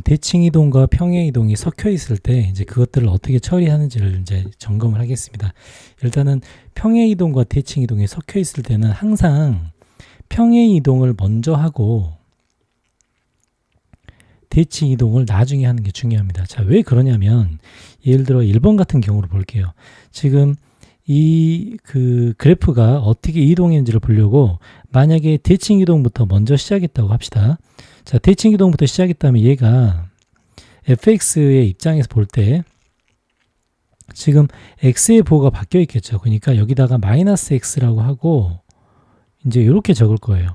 대칭 이동과 평행 이동이 섞여 있을 때 이제 그것들을 어떻게 처리하는지를 이제 점검을 하겠습니다. 일단은 평행 이동과 대칭 이동이 섞여 있을 때는 항상 평행 이동을 먼저 하고 대칭 이동을 나중에 하는 게 중요합니다. 자, 왜 그러냐면 예를 들어 1번 같은 경우를 볼게요. 지금 이 그래프가 어떻게 이동했는지를 보려고 만약에 대칭 이동부터 먼저 시작했다고 합시다. 자, 대칭 이동부터 시작했다면 얘가 fx의 입장에서 볼 때 지금 x의 보호가 바뀌어 있겠죠. 그러니까 여기다가 마이너스 x라고 하고 이제 이렇게 적을 거예요.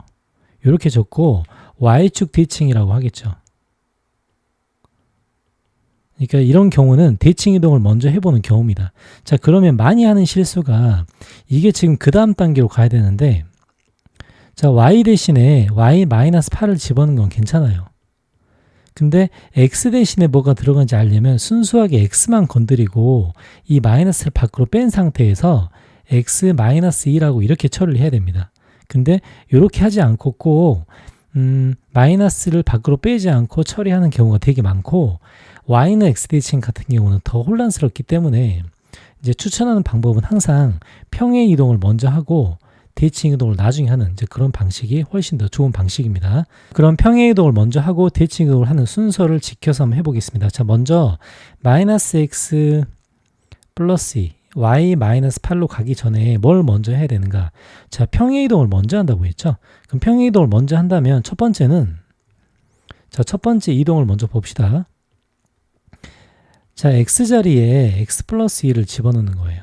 이렇게 적고 y축 대칭이라고 하겠죠. 그러니까 이런 경우는 대칭 이동을 먼저 해보는 경우입니다. 자, 그러면 많이 하는 실수가 이게 지금 그 다음 단계로 가야 되는데 자, y 대신에 y-8을 집어넣는 건 괜찮아요. 근데 x 대신에 뭐가 들어간지 알려면 순수하게 x만 건드리고 이 마이너스를 밖으로 뺀 상태에서 x-2라고 이렇게 처리를 해야 됩니다. 근데 이렇게 하지 않고 꼭 마이너스를 밖으로 빼지 않고 처리하는 경우가 되게 많고 y는 x 대칭 같은 경우는 더 혼란스럽기 때문에 이제 추천하는 방법은 항상 평행 이동을 먼저 하고 대칭 이동을 나중에 하는 이제 그런 방식이 훨씬 더 좋은 방식입니다. 그럼 평행 이동을 먼저 하고 대칭 이동을 하는 순서를 지켜서 한번 해보겠습니다. 자, 먼저 마이너스 x 플러스 2 y-8로 가기 전에 뭘 먼저 해야 되는가? 자, 평행 이동을 먼저 한다고 했죠. 그럼 평행 이동을 먼저 한다면 첫 번째는 자, 첫 번째 이동을 먼저 봅시다. 자, x자리에 x 플러스 2를 집어넣는 거예요.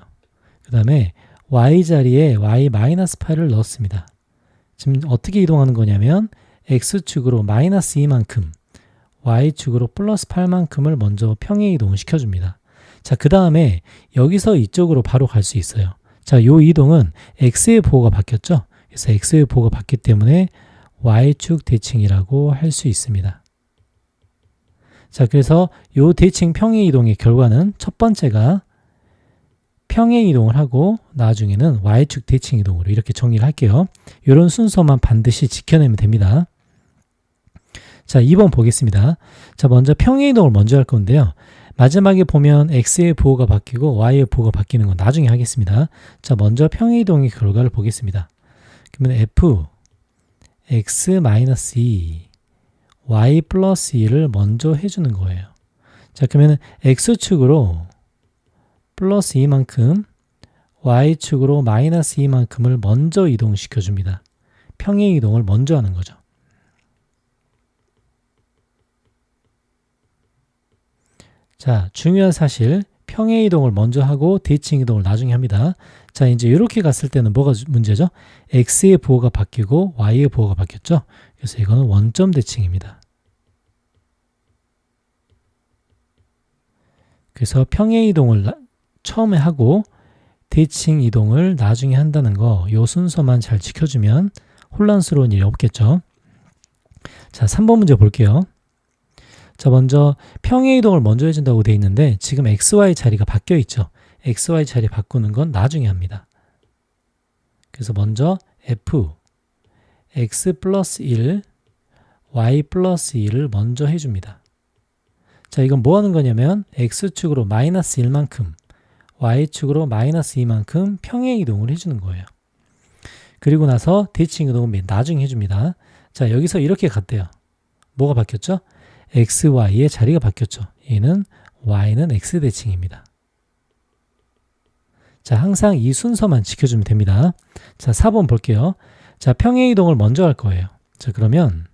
그 다음에 y자리에 y-8을 넣었습니다. 지금 어떻게 이동하는 거냐면 x축으로 마이너스 2만큼 y축으로 플러스 8만큼을 먼저 평행 이동을 시켜줍니다. 자, 그 다음에 여기서 이쪽으로 바로 갈 수 있어요. 자, 요 이동은 x의 보호가 바뀌었죠. 그래서 x의 보호가 바뀌기 때문에 y축 대칭이라고 할 수 있습니다. 자, 그래서 요 대칭 평행 이동의 결과는 첫 번째가 평행 이동을 하고 나중에는 y축 대칭 이동으로 이렇게 정리를 할게요. 이런 순서만 반드시 지켜내면 됩니다. 자, 2번 보겠습니다. 자, 먼저 평행 이동을 먼저 할 건데요. 마지막에 보면 x의 보호가 바뀌고 y의 보호가 바뀌는 건 나중에 하겠습니다. 자, 먼저 평행 이동의 결과를 보겠습니다. 그러면 f x-2 y 플러스 2를 먼저 해주는 거예요. 자, 그러면 x축으로 플러스 2만큼 y축으로 마이너스 2만큼을 먼저 이동시켜 줍니다. 평행 이동을 먼저 하는 거죠. 자, 중요한 사실 평행 이동을 먼저 하고 대칭 이동을 나중에 합니다. 자, 이제 이렇게 갔을 때는 뭐가 문제죠? x의 보호가 바뀌고 y의 보호가 바뀌었죠. 그래서 이거는 원점 대칭입니다. 그래서 평행 이동을 처음에 하고 대칭 이동을 나중에 한다는 거, 요 순서만 잘 지켜주면 혼란스러운 일이 없겠죠. 자, 3번 문제 볼게요. 자, 먼저 평행 이동을 먼저 해준다고 되어 있는데 지금 xy 자리가 바뀌어 있죠. xy 자리 바꾸는 건 나중에 합니다. 그래서 먼저 f x 플러스 1 y 플러스 2를 먼저 해줍니다. 자, 이건 뭐 하는 거냐면 x축으로 마이너스 1만큼 y축으로 마이너스 2만큼 평행 이동을 해주는 거예요. 그리고 나서 대칭 이동은 나중에 해줍니다. 자, 여기서 이렇게 갔대요. 뭐가 바뀌었죠? xy의 자리가 바뀌었죠. 얘는 y는 x 대칭입니다. 자, 항상 이 순서만 지켜주면 됩니다. 자, 4번 볼게요. 자, 평행 이동을 먼저 할 거예요. 자, 그러면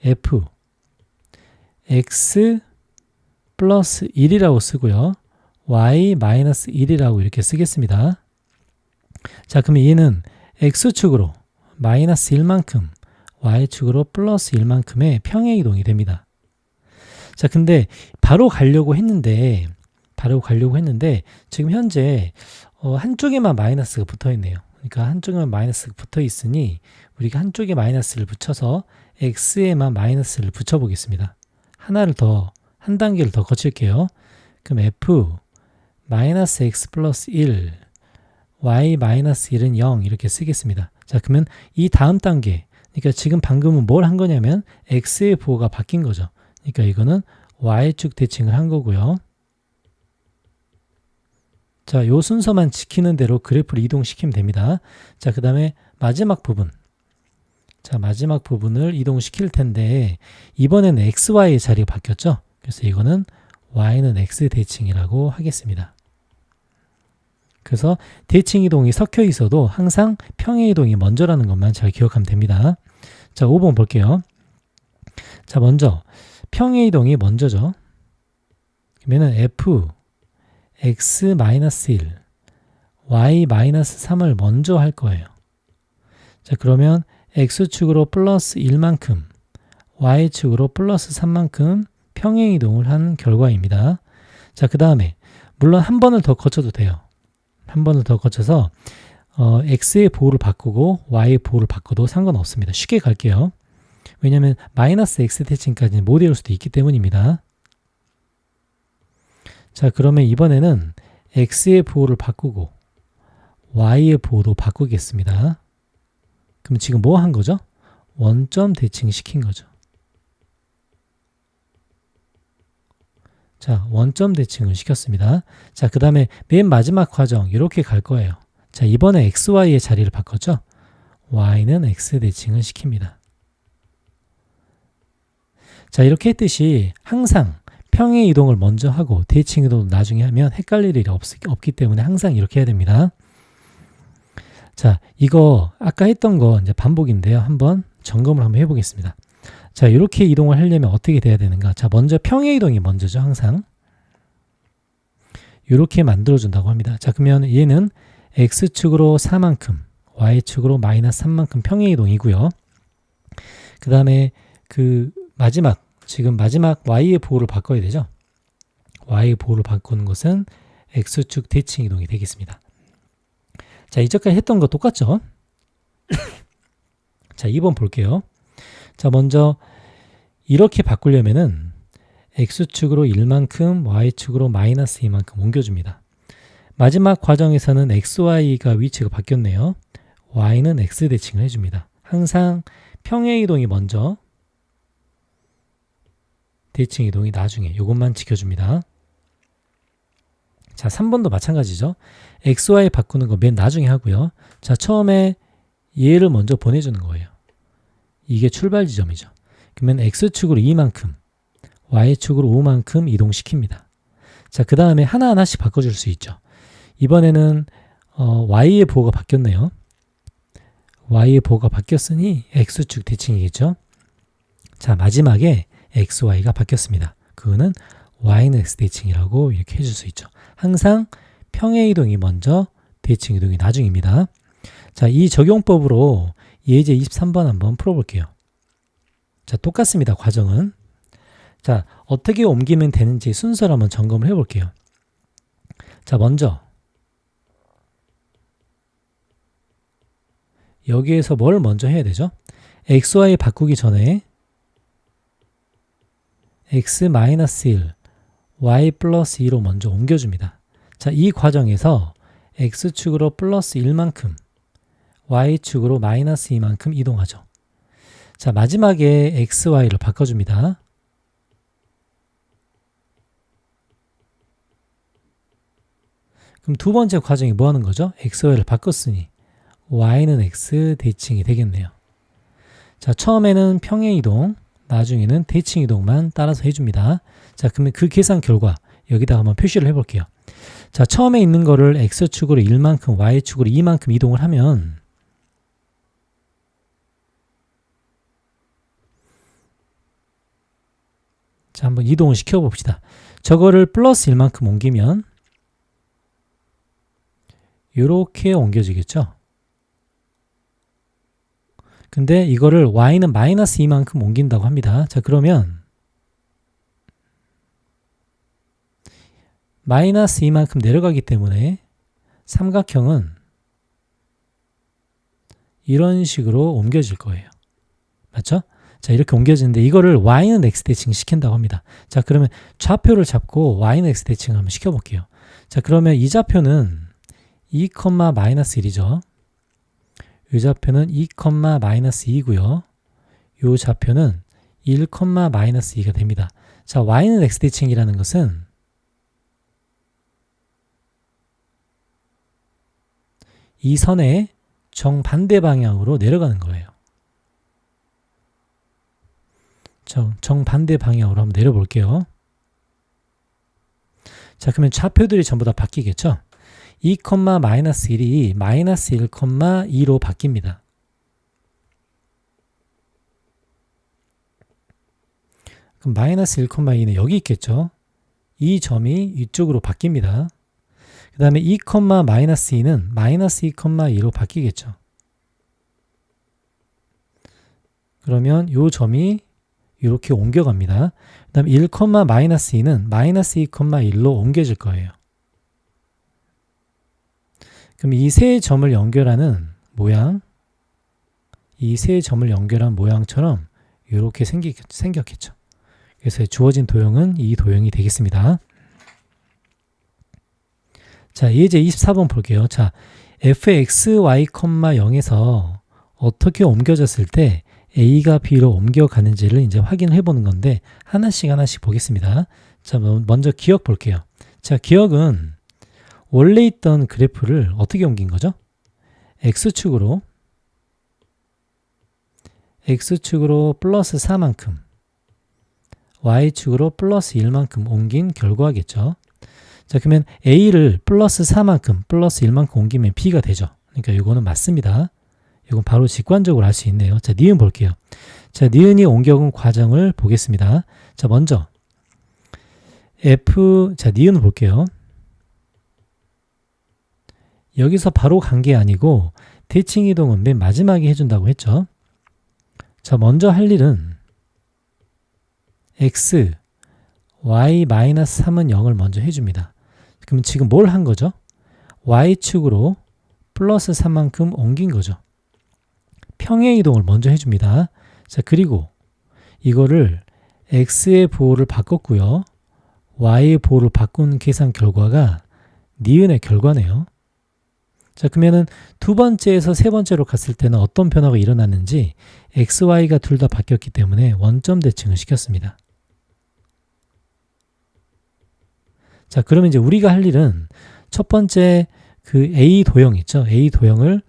f x 플러스 1이라고 쓰고요. y 마이너스 1이라고 이렇게 쓰겠습니다. 자, 그러면 얘는 x축으로 마이너스 1만큼 y축으로 플러스 1만큼의 평행 이동이 됩니다. 자, 근데 바로 가려고 했는데 지금 현재 한쪽에만 마이너스가 붙어 있네요. 그러니까 한쪽에만 마이너스가 붙어 있으니 우리가 한쪽에 마이너스를 붙여서 x에만 마이너스를 붙여 보겠습니다. 한 단계를 더 거칠게요. 그럼 f 마이너스 x 플러스 1 y 마이너스 1은 0 이렇게 쓰겠습니다. 자, 그러면 이 다음 단계 그러니까 지금 방금은 뭘 한 거냐면 x의 부호가 바뀐 거죠. 그러니까 이거는 y축 대칭을 한 거고요. 자, 요 순서만 지키는 대로 그래프를 이동시키면 됩니다. 자, 그 다음에 마지막 부분. 자, 마지막 부분을 이동시킬 텐데 이번에는 xy의 자리가 바뀌었죠. 그래서 이거는 y는 x 대칭이라고 하겠습니다. 그래서 대칭 이동이 섞여 있어도 항상 평행 이동이 먼저라는 것만 잘 기억하면 됩니다. 자, 5번 볼게요. 자, 먼저 평행 이동이 먼저죠. 그러면은 f x-1 y-3을 먼저 할 거예요. 자, 그러면 x축으로 플러스 1만큼 y축으로 플러스 3만큼 평행 이동을 한 결과입니다. 자, 그 다음에 물론 한 번을 더 거쳐도 돼요. 한 번을 더 거쳐서 x의 보호를 바꾸고 y의 보호를 바꿔도 상관없습니다. 쉽게 갈게요. 왜냐하면 마이너스 x 대칭까지는 못 외울 수도 있기 때문입니다. 자, 그러면 이번에는 x의 보호를 바꾸고 y의 보호도 바꾸겠습니다. 그럼 지금 뭐 한 거죠? 원점 대칭 시킨 거죠. 자, 원점 대칭을 시켰습니다. 자, 그 다음에 맨 마지막 과정 이렇게 갈 거예요. 자, 이번에 xy의 자리를 바꿨죠? y는 x 대칭을 시킵니다. 자, 이렇게 했듯이 항상 평행 이동을 먼저 하고 대칭 이동을 나중에 하면 헷갈릴 일이 없기 때문에 항상 이렇게 해야 됩니다. 자, 이거 아까 했던 거 이제 반복인데요. 한번 점검을 한번 해보겠습니다. 자, 이렇게 이동을 하려면 어떻게 돼야 되는가? 자, 먼저 평행 이동이 먼저죠. 항상 이렇게 만들어준다고 합니다. 자, 그러면 얘는 x축으로 4만큼 y축으로 마이너스 3만큼 평행 이동이고요. 그 다음에 지금 마지막 y의 보호를 바꿔야 되죠. y의 보호를 바꾸는 것은 x축 대칭 이동이 되겠습니다. 자, 이전까지 했던 거 똑같죠? 자, 2번 볼게요. 자, 먼저 이렇게 바꾸려면은 x축으로 1만큼 y축으로 마이너스 2만큼 옮겨줍니다. 마지막 과정에서는 xy가 위치가 바뀌었네요. y는 x 대칭을 해줍니다. 항상 평행 이동이 먼저, 대칭 이동이 나중에, 이것만 지켜줍니다. 자, 3번도 마찬가지죠. xy 바꾸는 거 맨 나중에 하고요. 자, 처음에 얘를 먼저 보내주는 거예요. 이게 출발 지점이죠. 그러면 x축으로 2만큼, y축으로 5만큼 이동시킵니다. 자, 그 다음에 하나하나씩 바꿔줄 수 있죠. 이번에는 y의 보호가 바뀌었네요. y의 보호가 바뀌었으니 x축 대칭이겠죠. 자, 마지막에 xy가 바뀌었습니다. 그거는 y는 x 대칭이라고 이렇게 해줄 수 있죠. 항상 평행 이동이 먼저, 대칭 이동이 나중입니다. 자, 이 적용법으로 예제 23번 한번 풀어볼게요. 자, 똑같습니다. 과정은. 자, 어떻게 옮기면 되는지 순서를 한번 점검을 해볼게요. 자, 먼저 여기에서 뭘 먼저 해야 되죠? xy 바꾸기 전에 x-1, y 플러스 2로 먼저 옮겨줍니다. 자, 이 과정에서 x축으로 플러스 1만큼, y축으로 마이너스 2만큼 이동하죠. 자, 마지막에 xy를 바꿔줍니다. 그럼 두 번째 과정이 뭐 하는 거죠? xy를 바꿨으니 y는 x 대칭이 되겠네요. 자, 처음에는 평행 이동, 나중에는 대칭 이동만 따라서 해줍니다. 자, 그러면 그 계산 결과 여기다가 한번 표시를 해볼게요. 자, 처음에 있는 거를 x축으로 1만큼, y축으로 2만큼 이동을 하면 자, 한번 이동을 시켜봅시다. 저거를 플러스 1만큼 옮기면 이렇게 옮겨지겠죠? 근데 이거를 y는 마이너스 2만큼 옮긴다고 합니다. 자, 그러면 마이너스 2만큼 내려가기 때문에 삼각형은 이런 식으로 옮겨질 거예요. 맞죠? 자, 이렇게 옮겨지는데 이거를 y는 x 대칭 시킨다고 합니다. 자, 그러면 좌표를 잡고 y는 x 대칭 한번 시켜볼게요. 자, 그러면 이 좌표는 2, 마이너스 1이죠. 이 좌표는 2, 마이너스 2고요. 요 좌표는 1, 마이너스 2가 됩니다. 자, y는 x대칭이라는 것은 이 선의 정반대 방향으로 내려가는 거예요. 정반대 방향으로 한번 내려볼게요. 자, 그러면 좌표들이 전부 다 바뀌겠죠? 2, 마이너스 1이 마이너스 1, 2로 바뀝니다. 그럼 마이너스 1, 2는 여기 있겠죠? 이 점이 이쪽으로 바뀝니다. 그 다음에 2, 마이너스 2는 마이너스 2, 2로 바뀌겠죠. 그러면 이 점이 이렇게 옮겨갑니다. 그 다음에 1, 마이너스 2는 마이너스 2, 1로 옮겨질 거예요. 그럼 이 세 점을 연결하는 모양, 이 세 점을 연결한 모양처럼 이렇게 생겼겠죠. 그래서 주어진 도형은 이 도형이 되겠습니다. 자, 이제 24번 볼게요. 자, fxy, 0에서 어떻게 옮겨졌을 때 a가 b로 옮겨가는지를 이제 확인해 보는 건데 하나씩 보겠습니다. 자, 먼저 기억 볼게요. 자, 기억은 원래 있던 그래프를 어떻게 옮긴 거죠? x축으로 플러스 4만큼, y축으로 플러스 1만큼 옮긴 결과겠죠. 자, 그러면 a를 플러스 4만큼, 플러스 1만큼 옮기면 b가 되죠. 그러니까 이거는 맞습니다. 이건 바로 직관적으로 알 수 있네요. 자, 니은 볼게요. 자, 니은이 옮겨온 과정을 보겠습니다. 자, 먼저 니은을 볼게요. 여기서 바로 간 게 아니고 대칭 이동은 맨 마지막에 해준다고 했죠. 자, 먼저 할 일은 x, y-3은 0을 먼저 해줍니다. 그럼 지금 뭘 한 거죠? y축으로 플러스 3만큼 옮긴 거죠. 평행 이동을 먼저 해줍니다. 자, 그리고 이거를 x의 보호를 바꿨고요. y의 보호를 바꾼 계산 결과가 니은의 결과네요. 자, 그러면은 두 번째에서 세 번째로 갔을 때는 어떤 변화가 일어났는지 x, y가 둘 다 바뀌었기 때문에 원점 대칭을 시켰습니다. 자, 그러면 이제 우리가 할 일은 첫 번째 그 A 도형 있죠? A 도형을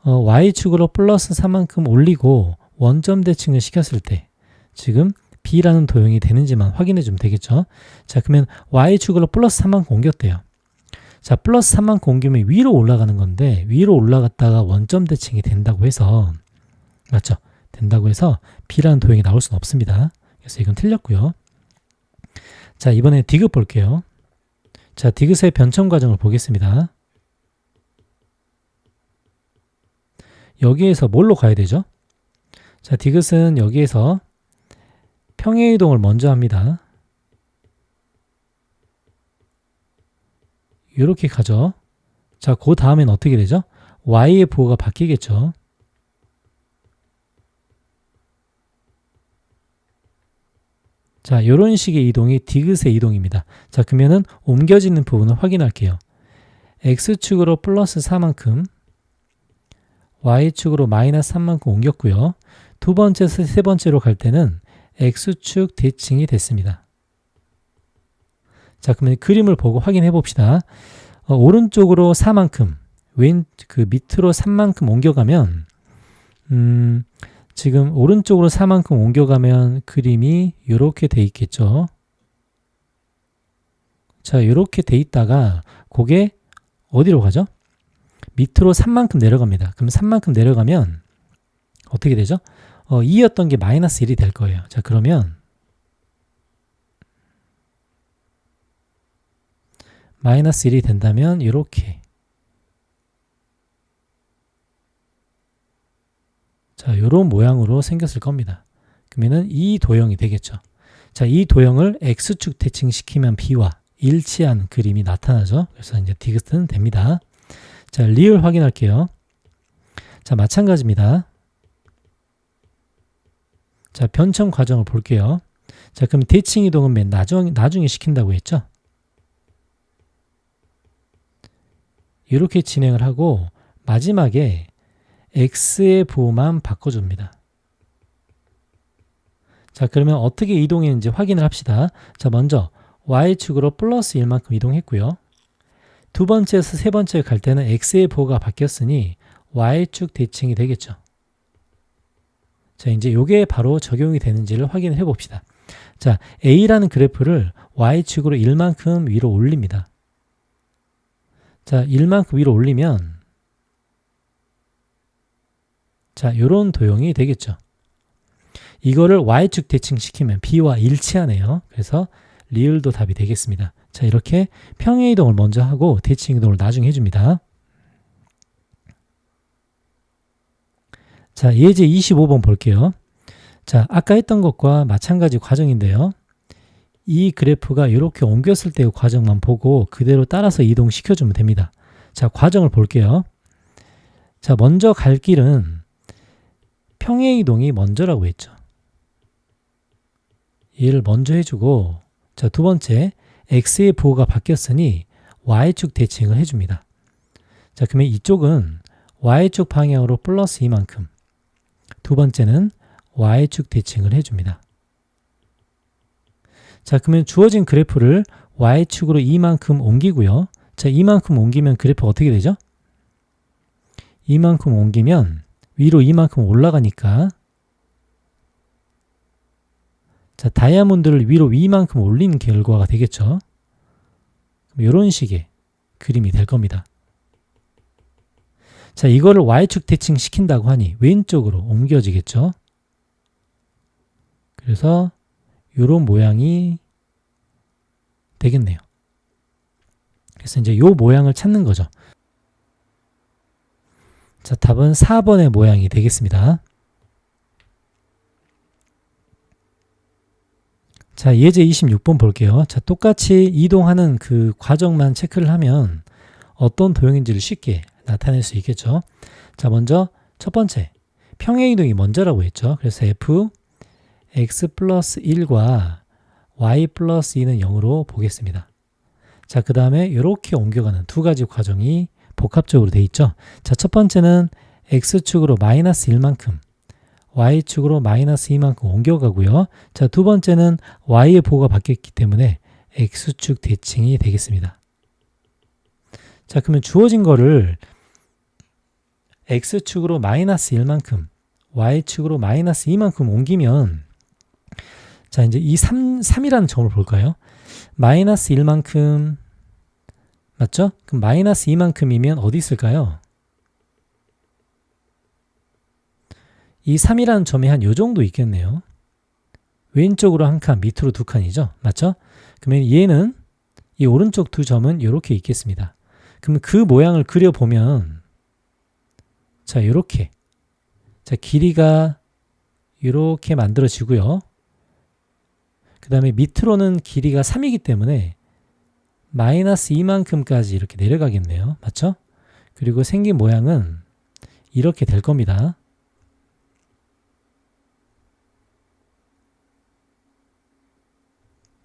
Y축으로 플러스 3만큼 올리고 원점 대칭을 시켰을 때 지금 B라는 도형이 되는지만 확인해 주면 되겠죠? 자, 그러면 Y축으로 플러스 3만큼 옮겼대요. 자, 플러스 3만큼 옮기면 위로 올라가는 건데 위로 올라갔다가 원점 대칭이 된다고 해서 맞죠? 된다고 해서 B라는 도형이 나올 수는 없습니다. 그래서 이건 틀렸고요. 자, 이번에 디귿 볼게요. 자, 디귿의 변천 과정을 보겠습니다. 여기에서 뭘로 가야 되죠? 자, 디귿은 여기에서 평행 이동을 먼저 합니다. 이렇게 가죠. 자, 그 다음엔 어떻게 되죠? y의 보호가 바뀌겠죠. 자, 이런 식의 이동이 디귿의 이동입니다. 자, 그러면은 옮겨지는 부분을 확인할게요. x축으로 플러스 4만큼, y축으로 마이너스 3만큼 옮겼고요. 두 번째에서 세 번째로 갈 때는 x축 대칭이 됐습니다. 자, 그러면 그림을 보고 확인해 봅시다. 오른쪽으로 4만큼, 그 밑으로 3만큼 옮겨가면 지금 오른쪽으로 4만큼 옮겨가면 그림이 이렇게 돼 있겠죠. 자, 이렇게 돼 있다가 그게 어디로 가죠? 밑으로 3만큼 내려갑니다. 그럼 3만큼 내려가면 어떻게 되죠? 2였던 게 마이너스 1이 될 거예요. 자, 그러면 마이너스 1이 된다면 이렇게, 자, 이런 모양으로 생겼을 겁니다. 그러면은 이 도형이 되겠죠. 자, 이 도형을 x축 대칭시키면 b와 일치한 그림이 나타나죠. 그래서 이제 디귿은 됩니다. 자, 리을 확인할게요. 자, 마찬가지입니다. 자, 변천 과정을 볼게요. 자, 그럼 대칭 이동은 맨 나중에 시킨다고 했죠. 이렇게 진행을 하고 마지막에 x의 보호만 바꿔줍니다. 자, 그러면 어떻게 이동했는지 확인을 합시다. 자, 먼저 y축으로 플러스 1만큼 이동했고요. 두 번째에서 세 번째 갈 때는 x의 보호가 바뀌었으니 y축 대칭이 되겠죠. 자, 이제 요게 바로 적용이 되는지를 확인해 봅시다. 자, A라는 그래프를 y축으로 1만큼 위로 올립니다. 자, 1만큼 위로 올리면 자, 요런 도형이 되겠죠. 이거를 y축 대칭시키면 B와 일치하네요. 그래서 리을도 답이 되겠습니다. 자, 이렇게 평행 이동을 먼저 하고 대칭 이동을 나중에 해줍니다. 자, 예제 25번 볼게요. 자, 아까 했던 것과 마찬가지 과정인데요. 이 그래프가 이렇게 옮겼을 때의 과정만 보고 그대로 따라서 이동시켜주면 됩니다. 자, 과정을 볼게요. 자, 먼저 갈 길은 평행 이동이 먼저라고 했죠. 얘를 먼저 해주고, 자, 두 번째, x의 보호가 바뀌었으니 y축 대칭을 해줍니다. 자, 그러면 이쪽은 y축 방향으로 플러스 2만큼, 두 번째는 y축 대칭을 해줍니다. 자, 그러면 주어진 그래프를 y축으로 2만큼 옮기고요. 자, 2만큼 옮기면 그래프가 어떻게 되죠? 2만큼 옮기면 위로 2만큼 올라가니까, 자, 다이아몬드를 위로 2만큼 올린 결과가 되겠죠. 이런 식의 그림이 될 겁니다. 자, 이거를 y축 대칭 시킨다고 하니 왼쪽으로 옮겨지겠죠. 그래서 이런 모양이 되겠네요. 그래서 이제 이 모양을 찾는 거죠. 자, 답은 4번의 모양이 되겠습니다. 자, 예제 26번 볼게요. 자, 똑같이 이동하는 그 과정만 체크를 하면 어떤 도형인지를 쉽게 나타낼 수 있겠죠. 자, 먼저 첫 번째, 평행 이동이 먼저라고 했죠. 그래서 f x 플러스 1과 y 플러스 2는 0으로 보겠습니다. 자, 그 다음에 이렇게 옮겨가는 두 가지 과정이 복합적으로 되어 있죠. 자, 첫 번째는 x축으로 마이너스 1만큼, y축으로 마이너스 2만큼 옮겨가고요. 자, 두 번째는 y의 보호가 바뀌었기 때문에 x축 대칭이 되겠습니다. 자, 그러면 주어진 거를 x축으로 마이너스 1만큼, y축으로 마이너스 2만큼 옮기면, 자, 이제 이 3이라는 점을 볼까요? 마이너스 1만큼, 맞죠? 그럼 마이너스 2만큼이면 어디 있을까요? 이 3이라는 점이 한 요 정도 있겠네요. 왼쪽으로 한 칸, 밑으로 두 칸이죠. 맞죠? 그러면 얘는, 이 오른쪽 두 점은 이렇게 있겠습니다. 그러면 그 모양을 그려보면, 자, 이렇게. 자, 길이가 이렇게 만들어지고요. 그 다음에 밑으로는 길이가 3이기 때문에 마이너스 2만큼까지 이렇게 내려가겠네요. 맞죠? 그리고 생긴 모양은 이렇게 될 겁니다.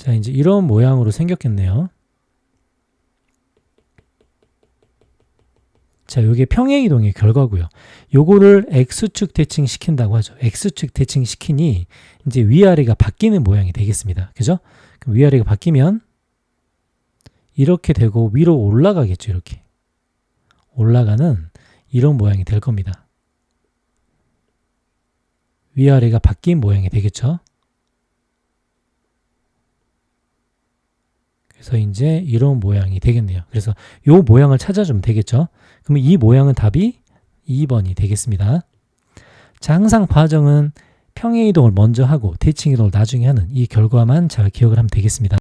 자, 이제 이런 모양으로 생겼겠네요. 자, 요게 평행이동의 결과고요. 요거를 x축 대칭 시킨다고 하죠. x축 대칭 시키니 이제 위아래가 바뀌는 모양이 되겠습니다. 그죠? 그럼 위아래가 바뀌면 이렇게 되고 위로 올라가겠죠. 이렇게 올라가는 이런 모양이 될 겁니다. 위아래가 바뀐 모양이 되겠죠. 그래서 이제 이런 모양이 되겠네요. 그래서 이 모양을 찾아주면 되겠죠. 그러면 이 모양은 답이 2번이 되겠습니다. 자, 항상 과정은 평행 이동을 먼저 하고 대칭 이동을 나중에 하는 이 결과만 잘 기억을 하면 되겠습니다.